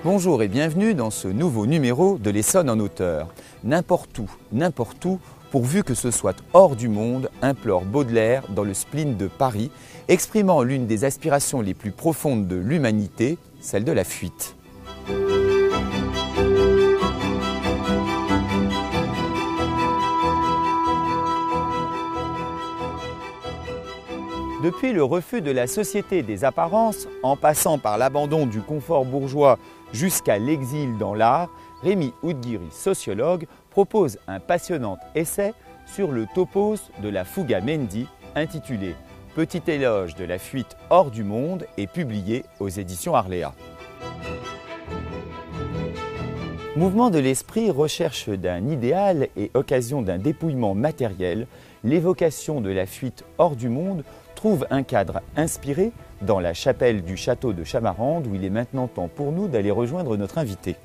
Bonjour et bienvenue dans ce nouveau numéro de l'Essonne en auteur. N'importe où, pourvu que ce soit hors du monde, implore Baudelaire dans le spleen de Paris, exprimant l'une des aspirations les plus profondes de l'humanité, celle de la fuite. Depuis le refus de la société des apparences, en passant par l'abandon du confort bourgeois jusqu'à l'exil dans l'art, Rémi Oudghiri, sociologue, propose un passionnant essai sur le topos de la Fugamendi, intitulé « Petit éloge de la fuite hors du monde » et publié aux éditions Arléa. Mouvement de l'esprit, recherche d'un idéal et occasion d'un dépouillement matériel, l'évocation de la fuite hors du monde trouve un cadre inspiré dans la chapelle du château de Chamarande, où il est maintenant temps pour nous d'aller rejoindre notre invité.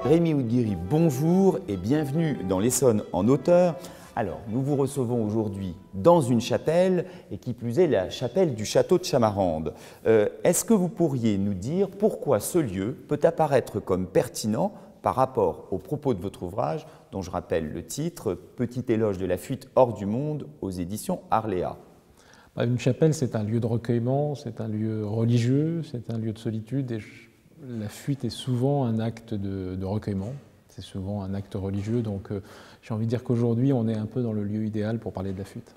Rémi Oudghiri, bonjour et bienvenue dans l'Essonne en auteur. Alors, nous vous recevons aujourd'hui dans une chapelle, et qui plus est la chapelle du château de Chamarande. Est-ce que vous pourriez nous dire pourquoi ce lieu peut apparaître comme pertinent par rapport aux propos de votre ouvrage, dont je rappelle le titre « Petit éloge de la fuite hors du monde » aux éditions Arléa? Une chapelle, c'est un lieu de recueillement, c'est un lieu religieux, c'est un lieu de solitude, et la fuite est souvent un acte de recueillement. C'est souvent un acte religieux, donc j'ai envie de dire qu'aujourd'hui, on est un peu dans le lieu idéal pour parler de la fuite.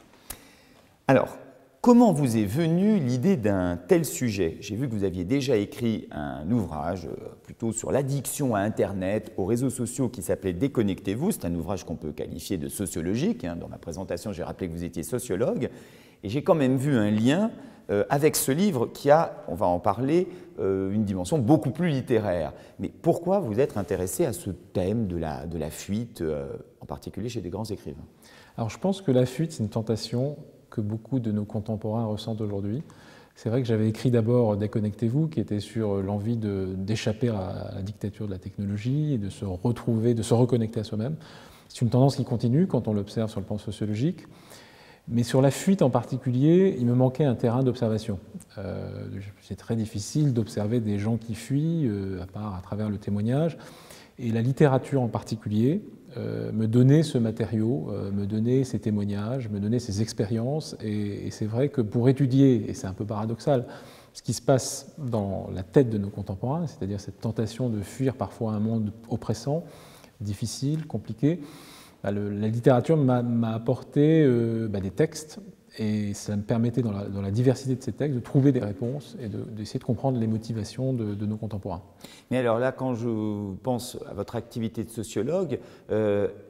Alors, comment vous est venue l'idée d'un tel sujet? J'ai vu que vous aviez déjà écrit un ouvrage plutôt sur l'addiction à Internet, aux réseaux sociaux, qui s'appelait « Déconnectez-vous ». C'est un ouvrage qu'on peut qualifier de sociologique. Dans ma présentation, j'ai rappelé que vous étiez sociologue. Et j'ai quand même vu un lien avec ce livre qui a, on va en parler, une dimension beaucoup plus littéraire. Mais pourquoi vous êtes intéressé à ce thème de la fuite, en particulier chez des grands écrivains? Alors je pense que la fuite, c'est une tentation que beaucoup de nos contemporains ressentent aujourd'hui. C'est vrai que j'avais écrit d'abord « Déconnectez-vous » qui était sur l'envie d'échapper à la dictature de la technologie et de se retrouver, de se reconnecter à soi-même. C'est une tendance qui continue quand on l'observe sur le plan sociologique. Mais sur la fuite en particulier, il me manquait un terrain d'observation. C'est très difficile d'observer des gens qui fuient, à part à travers le témoignage. Et la littérature en particulier me donnait ce matériau, me donnait ces témoignages, me donnait ces expériences. Et c'est vrai que pour étudier, et c'est un peu paradoxal, ce qui se passe dans la tête de nos contemporains, c'est-à-dire cette tentation de fuir parfois un monde oppressant, difficile, compliqué, la littérature m'a apporté des textes, et ça me permettait, dans la diversité de ces textes, de trouver des réponses et d'essayer de comprendre les motivations de nos contemporains. Mais alors là, quand je pense à votre activité de sociologue,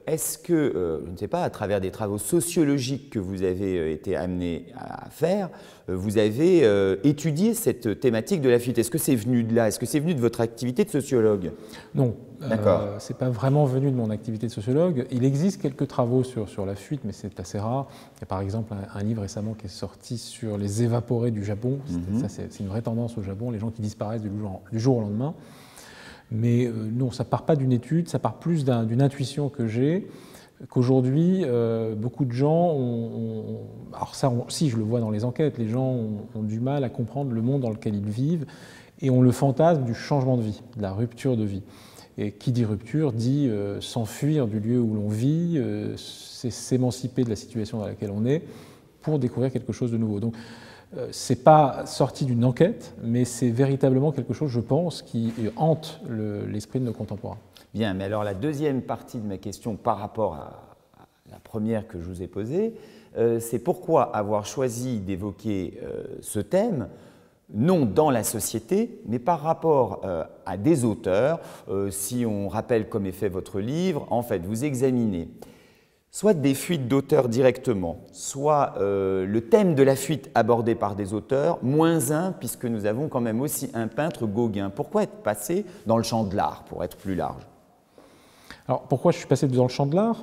est-ce que, je ne sais pas, à travers des travaux sociologiques que vous avez été amené à faire, vous avez étudié cette thématique de la fuite? Est-ce que c'est venu de là? Est-ce que c'est venu de votre activité de sociologue? Non, ce n'est pas vraiment venu de mon activité de sociologue. Il existe quelques travaux sur la fuite, mais c'est assez rare. Il y a par exemple un livre récemment qui est sorti sur les évaporés du Japon. Ça, c'est une vraie tendance au Japon, les gens qui disparaissent du jour au lendemain. Mais non, ça ne part pas d'une étude, ça part plus d'une intuition que j'ai, qu'aujourd'hui, beaucoup de gens alors ça, si je le vois dans les enquêtes, les gens ont du mal à comprendre le monde dans lequel ils vivent, et ont le fantasme du changement de vie, de la rupture de vie. Et qui dit rupture dit s'enfuir du lieu où l'on vit, s'émanciper de la situation dans laquelle on est pour découvrir quelque chose de nouveau. Donc, ce n'est pas sorti d'une enquête, mais c'est véritablement quelque chose, je pense, qui hante l'esprit de nos contemporains. Bien, mais alors la deuxième partie de ma question par rapport à la première que je vous ai posée, c'est pourquoi avoir choisi d'évoquer ce thème, non dans la société, mais par rapport à des auteurs. Si on rappelle comme est fait votre livre, en fait, vous examinez soit des fuites d'auteurs directement, soit le thème de la fuite abordé par des auteurs, moins un, puisque nous avons quand même aussi un peintre, Gauguin. Pourquoi être passé dans le champ de l'art, pour être plus large? Alors, pourquoi je suis passé dans le champ de l'art?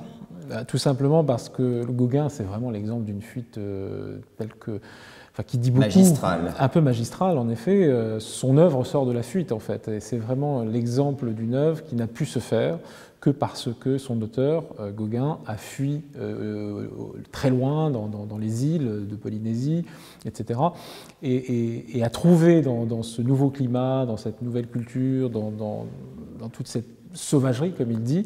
Tout simplement parce que Gauguin, c'est vraiment l'exemple d'une fuite telle que... qui dit beaucoup, magistrale. Un peu magistrale en effet. Son œuvre sort de la fuite en fait, et c'est vraiment l'exemple d'une œuvre qui n'a pu se faire, que parce que son auteur, Gauguin, a fui très loin dans les îles de Polynésie, etc., et a trouvé dans ce nouveau climat, dans cette nouvelle culture, dans toute cette sauvagerie, comme il dit,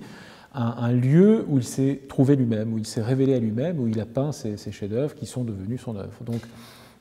un lieu où il s'est trouvé lui-même, où il s'est révélé à lui-même, où il a peint ses chefs-d'œuvre qui sont devenus son œuvre. Donc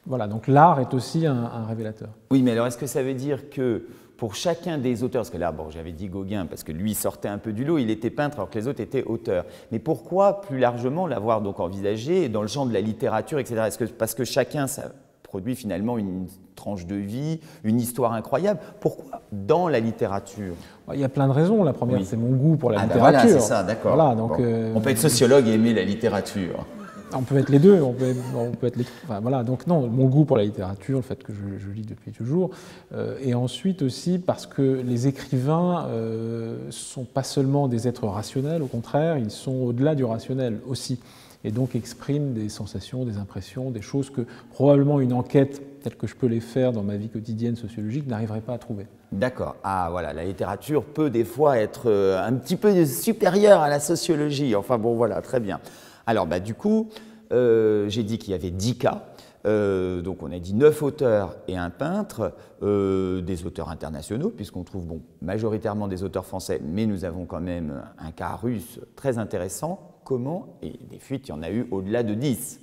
voilà, donc l'art est aussi un révélateur. Oui, mais alors est-ce que ça veut dire que pour chacun des auteurs, parce que là, bon, j'avais dit Gauguin, parce que lui sortait un peu du lot, il était peintre alors que les autres étaient auteurs. Mais pourquoi, plus largement, l'avoir donc envisagé dans le champ de la littérature, etc. Est-ce que parce que chacun, ça produit finalement une tranche de vie, une histoire incroyable? Pourquoi dans la littérature? Il y a plein de raisons. La première, c'est mon goût pour la littérature. Voilà, c'est ça, d'accord. Voilà, donc, on peut être sociologue et aimer la littérature. On peut être les deux, on peut être les... Enfin, voilà, donc non, mon goût pour la littérature, le fait que je lis depuis toujours, et ensuite aussi parce que les écrivains sont pas seulement des êtres rationnels, au contraire, ils sont au-delà du rationnel aussi, et donc expriment des sensations, des impressions, des choses que probablement une enquête telle que je peux les faire dans ma vie quotidienne sociologique n'arriverait pas à trouver. D'accord. Ah voilà, la littérature peut des fois être un petit peu supérieure à la sociologie. Enfin bon, voilà, très bien. Alors, du coup, j'ai dit qu'il y avait 10 cas. Donc, on a dit 9 auteurs et un peintre, des auteurs internationaux, puisqu'on trouve majoritairement des auteurs français, mais nous avons quand même un cas russe très intéressant. Comment, et des fuites, il y en a eu au-delà de 10.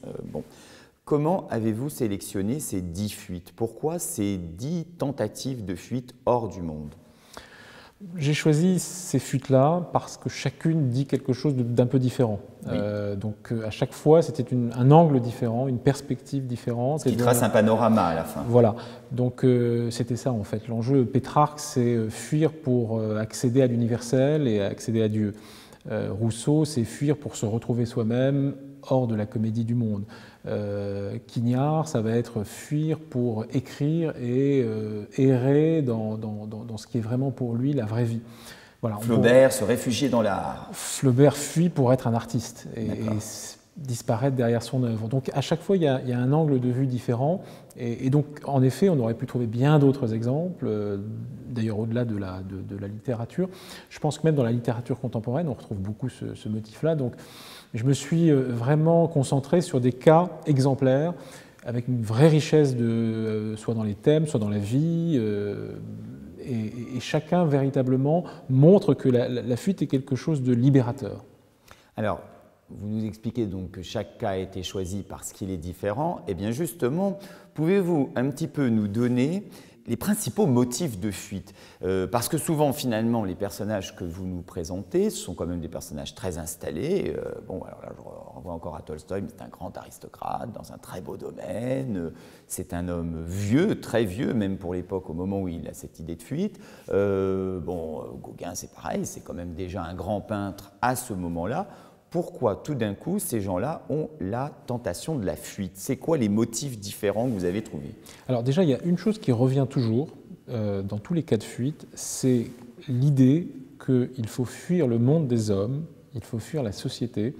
Comment avez-vous sélectionné ces 10 fuites? Pourquoi ces 10 tentatives de fuite hors du monde? J'ai choisi ces fuites-là parce que chacune dit quelque chose d'un peu différent. Oui. Donc à chaque fois, c'était un angle différent, une perspective différente. Ce qui trace un panorama à la fin. Voilà. Donc c'était ça en fait. L'enjeu Pétrarque, c'est fuir pour accéder à l'universel et accéder à Dieu. Rousseau, c'est fuir pour se retrouver soi-même hors de la comédie du monde. Quignard, ça va être fuir pour écrire et errer dans ce qui est vraiment pour lui la vraie vie. Voilà, Flaubert se réfugier dans l'art. Flaubert fuit pour être un artiste et disparaître derrière son œuvre. Donc à chaque fois, il y a un angle de vue différent. Et donc, en effet, on aurait pu trouver bien d'autres exemples, d'ailleurs au-delà de la littérature. Je pense que même dans la littérature contemporaine, on retrouve beaucoup ce motif-là. Donc, je me suis vraiment concentré sur des cas exemplaires, avec une vraie richesse, soit dans les thèmes, soit dans la vie, et chacun véritablement montre que la fuite est quelque chose de libérateur. Alors, vous nous expliquez donc que chaque cas a été choisi parce qu'il est différent. Et bien justement, pouvez-vous un petit peu nous donner les principaux motifs de fuite? Parce que souvent, finalement, les personnages que vous nous présentez, ce sont quand même des personnages très installés. Alors là, je renvoie encore à Tolstoï, mais c'est un grand aristocrate dans un très beau domaine. C'est un homme vieux, très vieux, même pour l'époque, au moment où il a cette idée de fuite. Gauguin, c'est pareil, c'est quand même déjà un grand peintre à ce moment-là. Pourquoi tout d'un coup ces gens-là ont la tentation de la fuite? C'est quoi les motifs différents que vous avez trouvés? Alors déjà, il y a une chose qui revient toujours dans tous les cas de fuite, c'est l'idée qu'il faut fuir le monde des hommes, il faut fuir la société,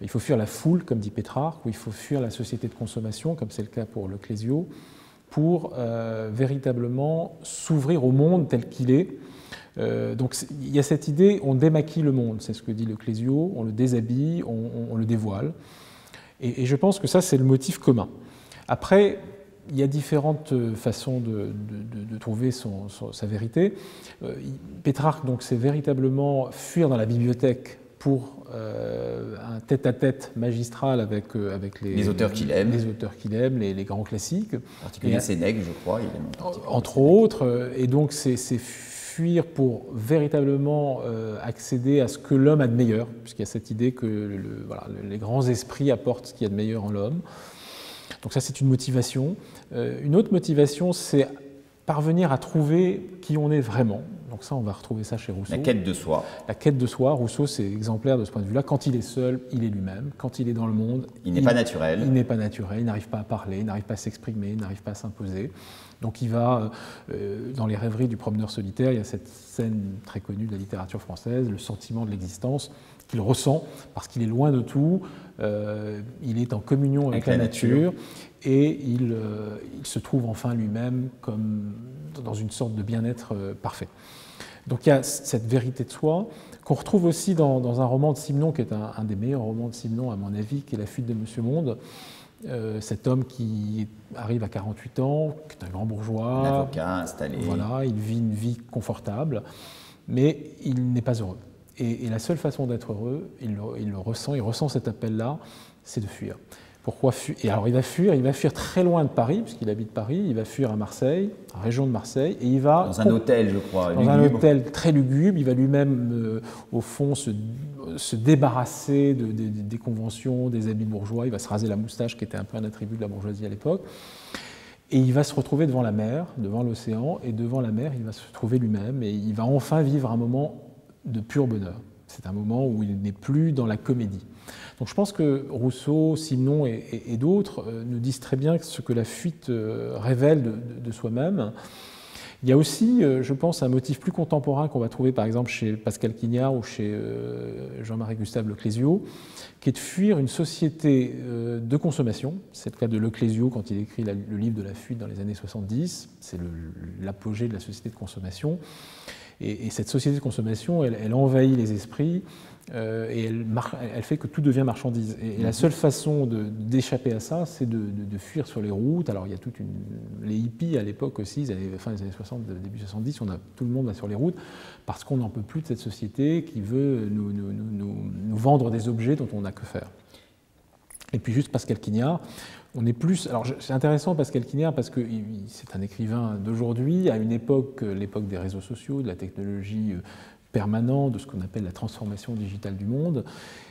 il faut fuir la foule, comme dit Pétrarque, ou il faut fuir la société de consommation, comme c'est le cas pour le Clésio, pour véritablement s'ouvrir au monde tel qu'il est. Donc il y a cette idée, on démaquille le monde, c'est ce que dit le Clésio, on le déshabille, on le dévoile. Et je pense que ça, c'est le motif commun. Après, il y a différentes façons de trouver sa vérité. Pétrarque, donc, c'est véritablement fuir dans la bibliothèque pour un tête-à-tête magistral avec les auteurs qu'il aime. Les auteurs qu'il aime, les grands classiques. En particulier Sénèque, je crois. Il aime entre autres. Et donc, c'est fuir pour véritablement accéder à ce que l'homme a de meilleur, puisqu'il y a cette idée que les grands esprits apportent ce qu'il y a de meilleur en l'homme. Donc ça, c'est une motivation. Une autre motivation, c'est parvenir à trouver qui on est vraiment. Donc ça, on va retrouver ça chez Rousseau. La quête de soi. La quête de soi. Rousseau, c'est exemplaire de ce point de vue-là. Quand il est seul, il est lui-même. Quand il est dans le monde, il n'est pas naturel. Il n'est pas naturel, il n'arrive pas à parler, il n'arrive pas à s'exprimer, il n'arrive pas à s'imposer. Donc il va, dans les rêveries du promeneur solitaire, il y a cette scène très connue de la littérature française, le sentiment de l'existence qu'il ressent parce qu'il est loin de tout, il est en communion avec la nature et il se trouve enfin lui-même comme dans une sorte de bien-être parfait. Donc il y a cette vérité de soi qu'on retrouve aussi dans un roman de Simenon, qui est un des meilleurs romans de Simenon à mon avis, qui est La fuite de Monsieur Monde. Cet homme qui arrive à 48 ans, qui est un grand bourgeois, un avocat installé. Voilà, il vit une vie confortable, mais il n'est pas heureux. Et la seule façon d'être heureux, il ressent cet appel-là, c'est de fuir. Pourquoi fuir? Et alors il va fuir très loin de Paris, puisqu'il habite Paris, il va fuir à Marseille, en région de Marseille, et il va... Dans un hôtel, je crois. Dans un hôtel très lugubre, il va lui-même, au fond, se débarrasser des conventions, des habits bourgeois, il va se raser la moustache, qui était un peu un attribut de la bourgeoisie à l'époque, et il va se retrouver devant la mer, devant l'océan, et devant la mer, il va se trouver lui-même, et il va enfin vivre un moment de pur bonheur. C'est un moment où il n'est plus dans la comédie. Donc je pense que Rousseau, Simenon et d'autres nous disent très bien ce que la fuite révèle de soi-même. Il y a aussi, je pense, un motif plus contemporain qu'on va trouver par exemple chez Pascal Quignard ou chez Jean-Marie Gustave Leclésio, qui est de fuir une société de consommation. C'est le cas de Leclésio quand il écrit le livre de la fuite dans les années 70. C'est l'apogée de la société de consommation. Et cette société de consommation, elle envahit les esprits et elle fait que tout devient marchandise. Et la seule façon d'échapper à ça, c'est de fuir sur les routes. Alors il y a les hippies à l'époque aussi, fin des années 60, début 70, tout le monde va sur les routes parce qu'on n'en peut plus de cette société qui veut nous vendre des objets dont on n'a que faire. Et puis juste Pascal Quignard, on est plus... Alors c'est intéressant Pascal Quignard parce que c'est un écrivain d'aujourd'hui, à une époque, l'époque des réseaux sociaux, de la technologie permanente, de ce qu'on appelle la transformation digitale du monde.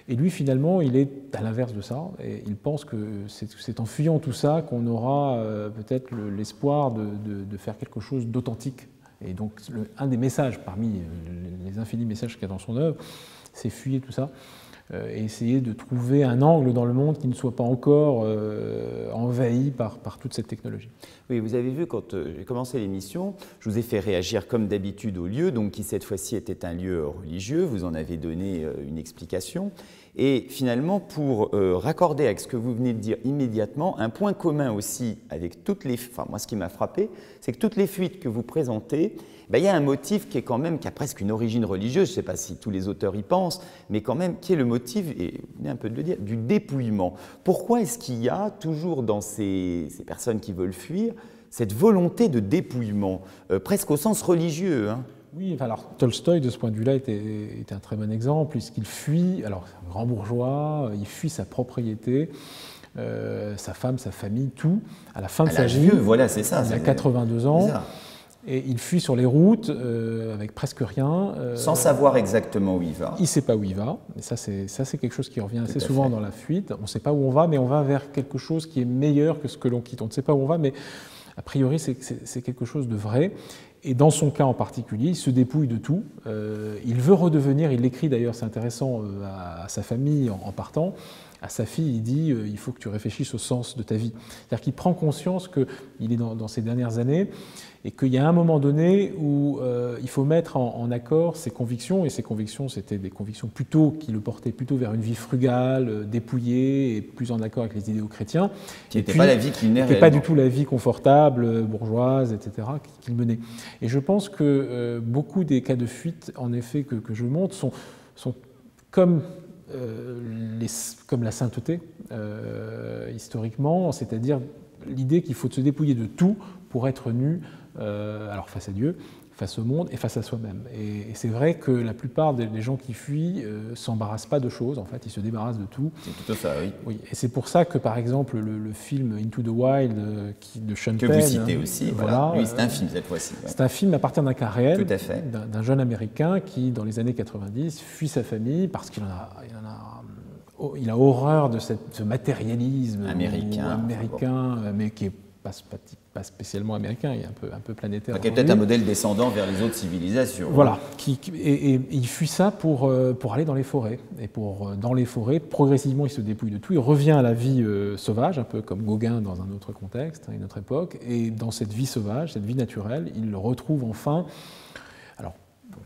Et lui finalement, il est à l'inverse de ça. Et il pense que c'est en fuyant tout ça qu'on aura peut-être l'espoir de faire quelque chose d'authentique. Et donc un des messages parmi les infinis messages qu'il y a dans son œuvre, c'est fuir tout ça. Et essayer de trouver un angle dans le monde qui ne soit pas encore envahi par toute cette technologie. Oui, vous avez vu, quand j'ai commencé l'émission, je vous ai fait réagir comme d'habitude au lieu, donc qui cette fois-ci était un lieu religieux, vous en avez donné une explication. Et finalement, pour raccorder avec ce que vous venez de dire immédiatement, un point commun aussi avec toutes les... Enfin, moi, ce qui m'a frappé, c'est que toutes les fuites que vous présentez, il y a un motif qui a presque une origine religieuse, je ne sais pas si tous les auteurs y pensent, mais quand même, qui est le motif, et vous venez un peu de le dire, du dépouillement. Pourquoi est-ce qu'il y a toujours dans ces personnes qui veulent fuir cette volonté de dépouillement, presque au sens religieux, hein? Oui, alors Tolstoï, de ce point de vue-là, était un très bon exemple, puisqu'il fuit, alors un grand bourgeois, il fuit sa propriété, sa femme, sa famille, tout, à la fin de sa vie. Voilà, c'est ça. Il a 82 ans. Et il fuit sur les routes avec presque rien. Sans savoir exactement où il va. Il ne sait pas où il va. Et ça, c'est quelque chose qui revient assez souvent dans la fuite. On ne sait pas où on va, mais on va vers quelque chose qui est meilleur que ce que l'on quitte. On ne sait pas où on va, mais a priori, c'est quelque chose de vrai. Et dans son cas en particulier, il se dépouille de tout. Il veut redevenir, il l'écrit d'ailleurs, c'est intéressant, à sa famille en partant. À sa fille, il dit il faut que tu réfléchisses au sens de ta vie. C'est-à-dire qu'il prend conscience qu'il est dans ses dernières années et qu'il y a un moment donné où il faut mettre en accord ses convictions, et ses convictions, c'était des convictions plutôt qui le portaient plutôt vers une vie frugale, dépouillée et plus en accord avec les idéaux chrétiens. Qui n'était pas la vie qu'il menait réellement. Pas du tout la vie confortable, bourgeoise, etc., qu'il menait. Et je pense que beaucoup des cas de fuite, en effet, que je montre, sont comme la sainteté, historiquement, c'est-à-dire l'idée qu'il faut se dépouiller de tout pour être nu, alors face à Dieu, face au monde et face à soi-même. Et c'est vrai que la plupart des gens qui fuient ne s'embarrassent pas de choses, en fait, ils se débarrassent de tout. C'est plutôt ça, oui. Oui. Et c'est pour ça que, par exemple, le film Into the Wild de Sean Penn... Que vous citez aussi, voilà. Oui, c'est un film cette fois-ci. Ouais. C'est un film à partir d'un cas réel, tout à fait, d'un jeune Américain qui, dans les années 90, fuit sa famille parce qu'il a horreur de ce matérialisme américain, mais qui n'est pas spécialement américain, il est un peu planétaire. Qui est peut-être un modèle descendant vers les autres civilisations. Voilà, et il fuit ça pour aller dans les forêts. Et dans les forêts, progressivement, il se dépouille de tout. Il revient à la vie sauvage, un peu comme Gauguin dans un autre contexte, à une autre époque. Et dans cette vie sauvage, cette vie naturelle, il retrouve enfin... Alors,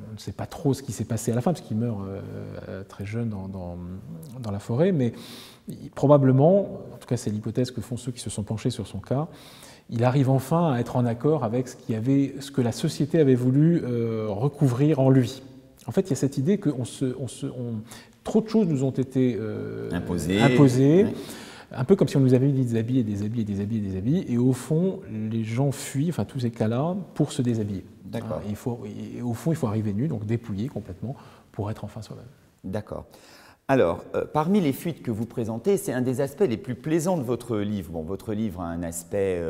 on ne sait pas trop ce qui s'est passé à la fin, parce qu'il meurt très jeune dans la forêt, mais probablement, en tout cas c'est l'hypothèse que font ceux qui se sont penchés sur son cas, il arrive enfin à être en accord avec ce que la société avait voulu recouvrir en lui. En fait, il y a cette idée que trop de choses nous ont été imposées. Ouais. Un peu comme si on nous avait mis des habits et des habits et des habits et des habits, et au fond, les gens fuient, enfin tous ces cas-là, pour se déshabiller. D'accord. Et au fond, il faut arriver nu, donc dépouillé complètement, pour être enfin soi-même. D'accord. Alors, parmi les fuites que vous présentez, c'est un des aspects les plus plaisants de votre livre. Bon, votre livre a un aspect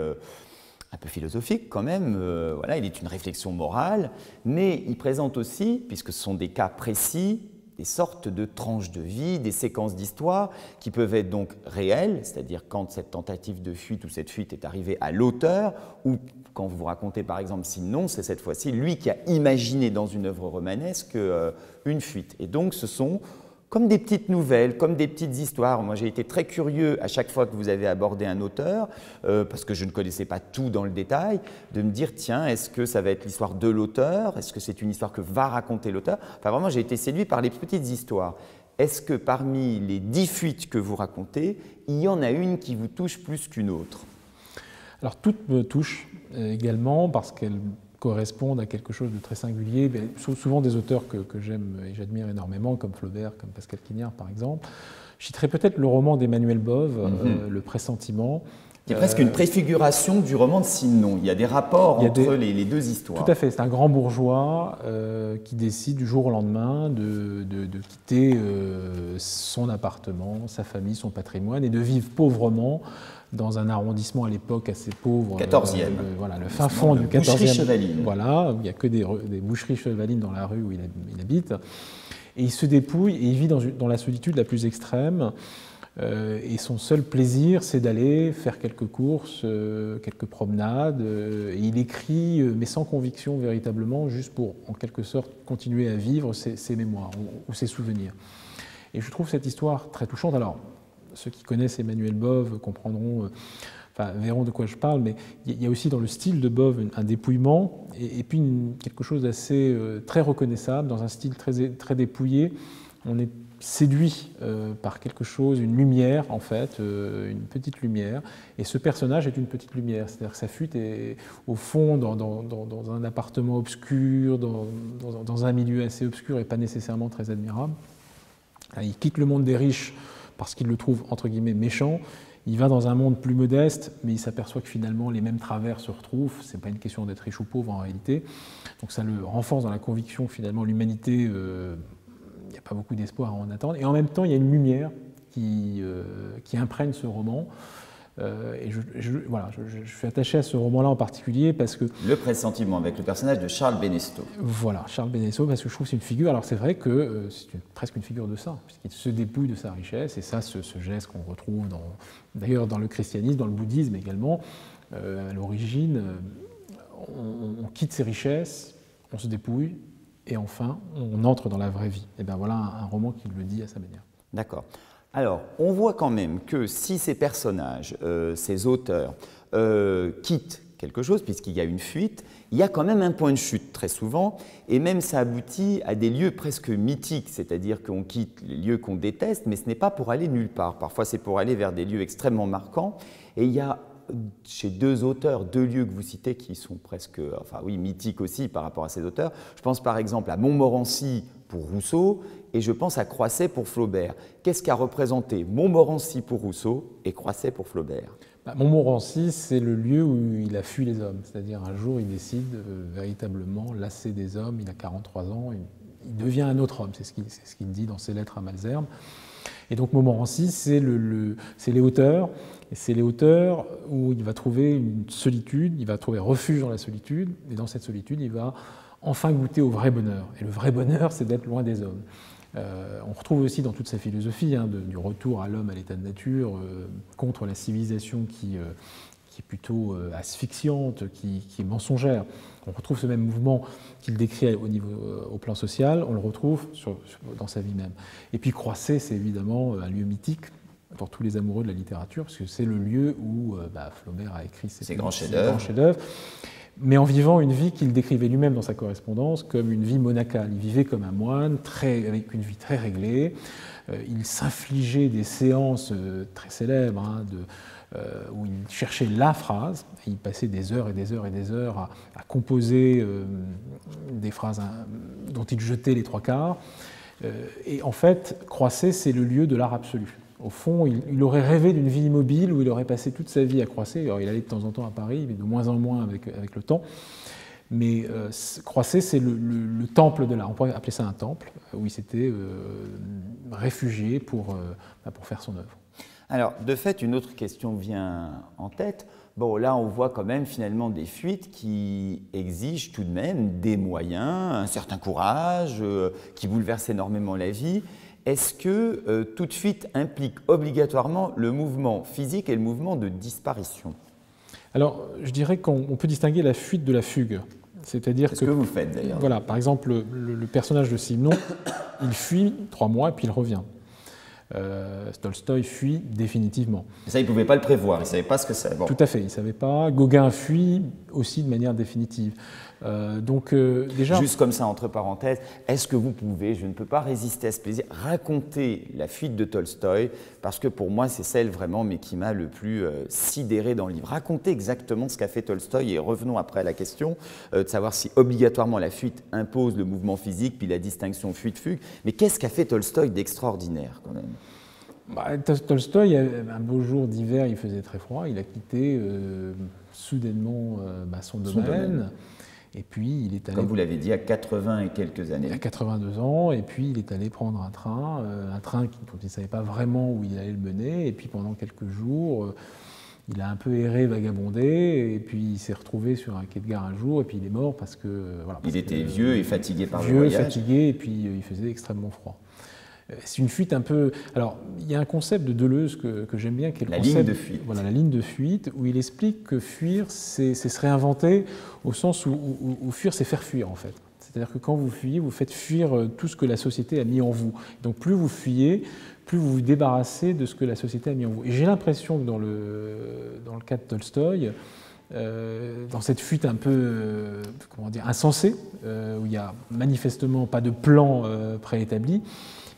un peu philosophique quand même, voilà, il est une réflexion morale, mais il présente aussi, puisque ce sont des cas précis, des sortes de tranches de vie, des séquences d'histoire qui peuvent être donc réelles, c'est-à-dire quand cette tentative de fuite ou cette fuite est arrivée à l'auteur, ou quand vous racontez par exemple Sinon, c'est cette fois-ci lui qui a imaginé dans une œuvre romanesque une fuite. Et donc ce sont comme des petites nouvelles, comme des petites histoires. Moi, j'ai été très curieux à chaque fois que vous avez abordé un auteur, parce que je ne connaissais pas tout dans le détail, de me dire, tiens, est-ce que ça va être l'histoire de l'auteur? Est-ce que c'est une histoire que va raconter l'auteur? Enfin, vraiment, j'ai été séduit par les petites histoires. Est-ce que parmi les 10 fuites que vous racontez, il y en a une qui vous touche plus qu'une autre? Alors, toutes me touchent également, parce qu'elles correspondent à quelque chose de très singulier, souvent des auteurs que j'aime et j'admire énormément, comme Flaubert, comme Pascal Quignard par exemple. Je citerai peut-être le roman d'Emmanuel Bove, Le Pressentiment. Il y a presque une préfiguration du roman de Sinon. Il y a des rapports entre les deux histoires. Tout à fait. C'est un grand bourgeois qui décide du jour au lendemain de quitter son appartement, sa famille, son patrimoine et de vivre pauvrement dans un arrondissement à l'époque assez pauvre. 14e. Voilà, le fin fond du 14e. Boucherie-Chevaline. Voilà, où il n'y a que des boucheries chevalines dans la rue où il habite. Et il se dépouille et il vit dans la solitude la plus extrême. Et son seul plaisir, c'est d'aller faire quelques courses, quelques promenades. Et il écrit, mais sans conviction véritablement, juste pour, en quelque sorte, continuer à vivre ses mémoires ou ses souvenirs. Et je trouve cette histoire très touchante. Alors, ceux qui connaissent Emmanuel Bove comprendront, verront de quoi je parle, mais il y a aussi dans le style de Bove un dépouillement et puis quelque chose d'assez très reconnaissable, dans un style très dépouillé. On est séduit par quelque chose, une lumière en fait, une petite lumière, et ce personnage est une petite lumière, c'est-à-dire que sa fuite est au fond dans un appartement obscur, dans un milieu assez obscur et pas nécessairement très admirable. Il quitte le monde des riches parce qu'il le trouve entre guillemets méchant. Il va dans un monde plus modeste, mais il s'aperçoit que finalement les mêmes travers se retrouvent. Ce n'est pas une question d'être riche ou pauvre en réalité. Donc ça le renforce dans la conviction que finalement l'humanité, il n'y a pas beaucoup d'espoir à en attendre. Et en même temps, il y a une lumière qui imprègne ce roman. Et je suis attaché à ce roman-là en particulier parce que... Le Pressentiment, avec le personnage de Charles Bénesto. Voilà, Charles Bénesto, parce que je trouve que c'est une figure... Alors c'est vrai que c'est presque une figure de ça, puisqu'il se dépouille de sa richesse, et ça, ce geste qu'on retrouve d'ailleurs dans le christianisme, dans le bouddhisme également, à l'origine, on quitte ses richesses, on se dépouille, et enfin, on entre dans la vraie vie. Et bien voilà un roman qui le dit à sa manière. D'accord. Alors, on voit quand même que si ces personnages, ces auteurs, quittent quelque chose, puisqu'il y a une fuite, il y a quand même un point de chute très souvent, et même ça aboutit à des lieux presque mythiques, c'est-à-dire qu'on quitte les lieux qu'on déteste, mais ce n'est pas pour aller nulle part. Parfois, c'est pour aller vers des lieux extrêmement marquants, et il y a chez deux auteurs, deux lieux que vous citez qui sont presque, mythiques aussi par rapport à ces auteurs. Je pense par exemple à Montmorency pour Rousseau et je pense à Croisset pour Flaubert. Qu'est-ce qu'a représenté Montmorency pour Rousseau et Croisset pour Flaubert? Montmorency, c'est le lieu où il a fui les hommes. C'est-à-dire un jour, il décide véritablement, lassé des hommes, il a 43 ans, il devient un autre homme. C'est ce qu'il dit dans ses lettres à Malesherbes. Et donc Montmorency, c'est les hauteurs, et c'est les hauteurs où il va trouver une solitude, il va trouver refuge dans la solitude, et dans cette solitude, il va enfin goûter au vrai bonheur. Et le vrai bonheur, c'est d'être loin des hommes. On retrouve aussi dans toute sa philosophie du retour à l'homme à l'état de nature, contre la civilisation qui est plutôt asphyxiante, qui est mensongère. On retrouve ce même mouvement qu'il décrit au plan social, on le retrouve dans sa vie même. Et puis Croisset, c'est évidemment un lieu mythique pour tous les amoureux de la littérature, parce que c'est le lieu où Flaubert a écrit ses grands chefs-d'œuvre. mais en vivant une vie qu'il décrivait lui-même dans sa correspondance comme une vie monacale. Il vivait comme un moine, avec une vie très réglée. Il s'infligeait des séances très célèbres où il cherchait la phrase, et il passait des heures et des heures et des heures à composer des phrases dont il jetait les trois quarts. Et en fait, Croisset, c'est le lieu de l'art absolu. Au fond, il aurait rêvé d'une vie immobile où il aurait passé toute sa vie à Croisset. Alors, il allait de temps en temps à Paris, mais de moins en moins avec le temps. Mais Croisset, c'est le temple de l'art. On pourrait appeler ça un temple, où il s'était réfugié pour faire son œuvre. Alors, de fait, une autre question vient en tête. Bon, là, on voit quand même finalement des fuites qui exigent tout de même des moyens, un certain courage, qui bouleversent énormément la vie. Est-ce que toute fuite implique obligatoirement le mouvement physique et le mouvement de disparition? Alors, je dirais qu'on peut distinguer la fuite de la fugue. C'est-à-dire que, ce que vous faites d'ailleurs. Voilà, par exemple, le personnage de Simon, il fuit 3 mois et puis il revient. Tolstoï fuit définitivement. Et ça, il ne pouvait pas le prévoir, il ne savait pas ce que c'est. Bon. Tout à fait, il ne savait pas. Gauguin fuit aussi de manière définitive. Déjà... Juste comme ça, entre parenthèses, est-ce que vous pouvez, je ne peux pas résister à ce plaisir, raconter la fuite de Tolstoï, parce que pour moi, c'est celle vraiment, mais qui m'a le plus sidéré dans le livre. Racontez exactement ce qu'a fait Tolstoï, et revenons après à la question de savoir si obligatoirement la fuite impose le mouvement physique, puis la distinction fuite-fugue. Mais qu'est-ce qu'a fait Tolstoï d'extraordinaire, quand même? Tolstoï, un beau jour d'hiver, il faisait très froid, il a quitté soudainement son domaine. Et puis il est allé... Comme vous l'avez dit, à 80 et quelques années. À 82 ans, et puis il est allé prendre un train dont il ne savait pas vraiment où il allait le mener, et puis pendant quelques jours, il a un peu erré, vagabondé, et puis il s'est retrouvé sur un quai de gare un jour, et puis il est mort parce que... Voilà, il était vieux et fatigué par le voyage. Vieux, fatigué, et puis il faisait extrêmement froid. C'est une fuite un peu... Alors, il y a un concept de Deleuze que j'aime bien, qui est le concept... La ligne de fuite. Voilà, la ligne de fuite, où il explique que fuir, c'est se réinventer, au sens où fuir, c'est faire fuir, en fait. C'est-à-dire que quand vous fuyez, vous faites fuir tout ce que la société a mis en vous. Donc, plus vous fuyez, plus vous vous débarrassez de ce que la société a mis en vous. Et j'ai l'impression que dans le cas de Tolstoï, dans cette fuite un peu insensée, où il n'y a manifestement pas de plan préétabli,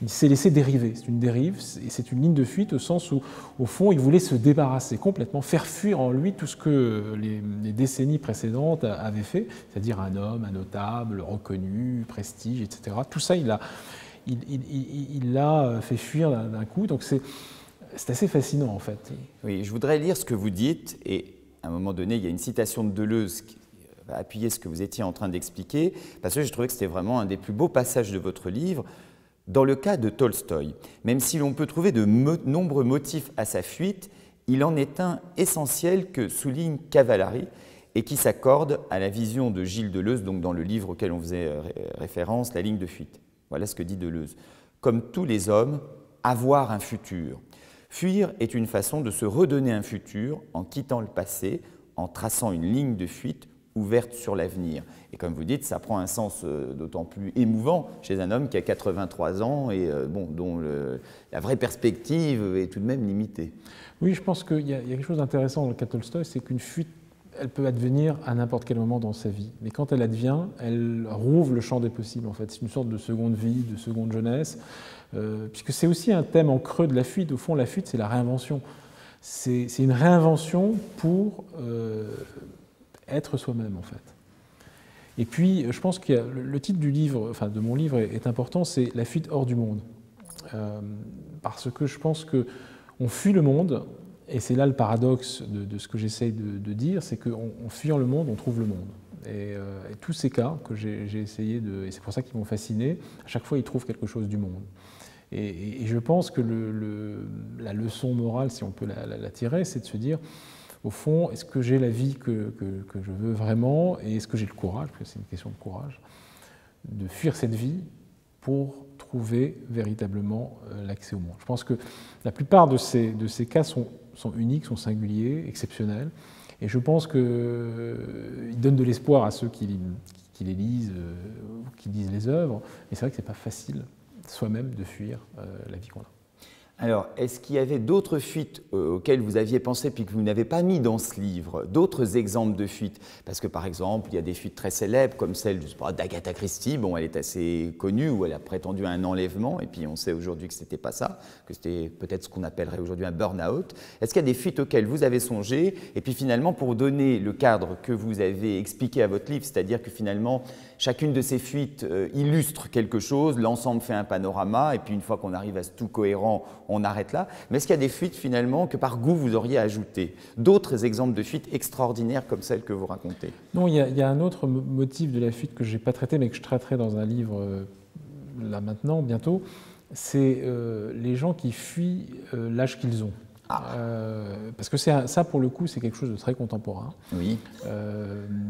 il s'est laissé dériver. C'est une dérive, et c'est une ligne de fuite au sens où, au fond, il voulait se débarrasser complètement, faire fuir en lui tout ce que les décennies précédentes avaient fait, c'est-à-dire un homme, un notable, reconnu, prestige, etc. Tout ça, il l'a fait fuir d'un coup. Donc c'est assez fascinant, en fait. Oui, je voudrais lire ce que vous dites, et à un moment donné, il y a une citation de Deleuze qui va appuyer ce que vous étiez en train d'expliquer, parce que je trouvais que c'était vraiment un des plus beaux passages de votre livre. Dans le cas de Tolstoï, même si l'on peut trouver de nombreux motifs à sa fuite, il en est un essentiel que souligne Cavallari et qui s'accorde à la vision de Gilles Deleuze, donc dans le livre auquel on faisait référence, La ligne de fuite. Voilà ce que dit Deleuze. Comme tous les hommes, avoir un futur. Fuir est une façon de se redonner un futur en quittant le passé, en traçant une ligne de fuite ouverte sur l'avenir. Et comme vous dites, ça prend un sens d'autant plus émouvant chez un homme qui a 83 ans et dont la vraie perspective est tout de même limitée. Oui, je pense qu'il y a quelque chose d'intéressant dans le cas de Tolstoï, c'est qu'une fuite, elle peut advenir à n'importe quel moment dans sa vie. Mais quand elle advient, elle rouvre le champ des possibles, en fait. C'est une sorte de seconde vie, de seconde jeunesse, puisque c'est aussi un thème en creux de la fuite. Au fond, la fuite, c'est la réinvention. C'est une réinvention pour être soi-même, en fait. Et puis, je pense que le titre du livre, enfin de mon livre, est important, c'est « La fuite hors du monde ». Parce que je pense qu'on fuit le monde, et c'est là le paradoxe de ce que j'essaye de dire, c'est qu'en fuyant le monde, on trouve le monde. Et tous ces cas que j'ai essayé et c'est pour ça qu'ils m'ont fasciné, à chaque fois, ils trouvent quelque chose du monde. Et je pense que la leçon morale, si on peut la tirer, c'est de se dire, au fond, est-ce que j'ai la vie que je veux vraiment, et est-ce que j'ai le courage, parce que c'est une question de courage, de fuir cette vie pour trouver véritablement l'accès au monde. Je pense que la plupart de ces cas sont uniques, sont singuliers, exceptionnels, et je pense qu'ils donnent de l'espoir à ceux qui les lisent, qui lisent les œuvres, mais c'est vrai que ce n'est pas facile soi-même de fuir la vie qu'on a. Alors, est-ce qu'il y avait d'autres fuites auxquelles vous aviez pensé puis que vous n'avez pas mis dans ce livre? D'autres exemples de fuites? Parce que, par exemple, il y a des fuites très célèbres, comme celle d'Agatha Christie. Bon, elle est assez connue, où elle a prétendu à un enlèvement, et puis on sait aujourd'hui que ce n'était pas ça, que c'était peut-être ce qu'on appellerait aujourd'hui un burn-out. Est-ce qu'il y a des fuites auxquelles vous avez songé? Et puis finalement, pour donner le cadre que vous avez expliqué à votre livre, c'est-à-dire que finalement, chacune de ces fuites illustre quelque chose, l'ensemble fait un panorama, et puis une fois qu'on arrive à ce tout cohérent, on arrête là. Mais est-ce qu'il y a des fuites finalement que par goût vous auriez ajoutées? D'autres exemples de fuites extraordinaires comme celles que vous racontez? Non, il y a un autre motif de la fuite que je n'ai pas traité, mais que je traiterai dans un livre là maintenant, bientôt. C'est les gens qui fuient l'âge qu'ils ont. Parce que ça, pour le coup, c'est quelque chose de très contemporain. Oui.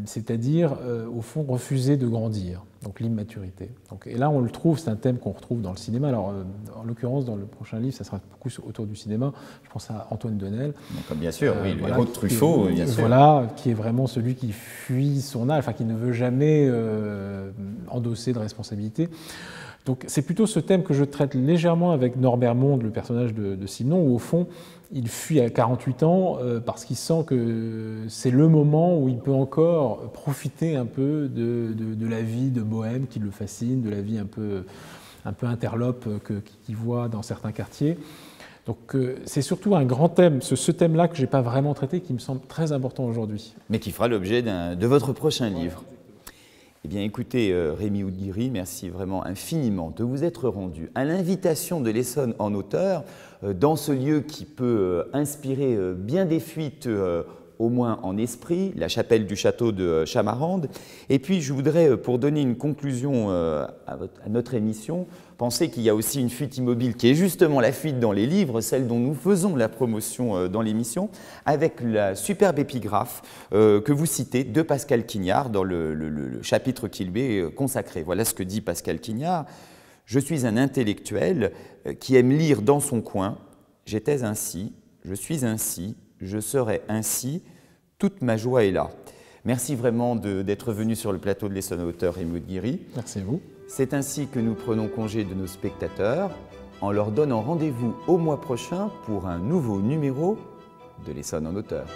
C'est-à-dire, au fond, refuser de grandir, donc l'immaturité. Et là, on le trouve, c'est un thème qu'on retrouve dans le cinéma. Alors, en l'occurrence, dans le prochain livre, ça sera beaucoup autour du cinéma. Je pense à Antoine Denel. Donc, bien sûr, oui, le voilà, héros de Truffaut, bien sûr. Voilà, qui est vraiment celui qui fuit son âge, enfin, qui ne veut jamais endosser de responsabilité. Donc, c'est plutôt ce thème que je traite légèrement avec Norbert Monde, le personnage de Simenon, où au fond, il fuit à 48 ans parce qu'il sent que c'est le moment où il peut encore profiter un peu de la vie de bohème qui le fascine, de la vie un peu interlope qu'il voit dans certains quartiers. Donc c'est surtout un grand thème, ce thème-là que je n'ai pas vraiment traité, qui me semble très important aujourd'hui. Mais qui fera l'objet de votre prochain livre. Eh bien, écoutez, Rémi Oudghiri, merci vraiment infiniment de vous être rendu à l'invitation de l'Essonne en auteur, dans ce lieu qui peut inspirer bien des fuites, au moins en esprit, la chapelle du château de Chamarande. Et puis, je voudrais, pour donner une conclusion à notre émission, penser qu'il y a aussi une fuite immobile qui est justement la fuite dans les livres, celle dont nous faisons la promotion dans l'émission, avec la superbe épigraphe que vous citez de Pascal Quignard dans le chapitre qui lui est consacré. Voilà ce que dit Pascal Quignard. « Je suis un intellectuel qui aime lire dans son coin. J'étais ainsi, je suis ainsi, je serai ainsi, toute ma joie est là. » Merci vraiment d'être venu sur le plateau de l'Essonne Auteur, Rémi Oudghiri. Merci à vous. C'est ainsi que nous prenons congé de nos spectateurs en leur donnant rendez-vous au mois prochain pour un nouveau numéro de l'Essonne en Auteur.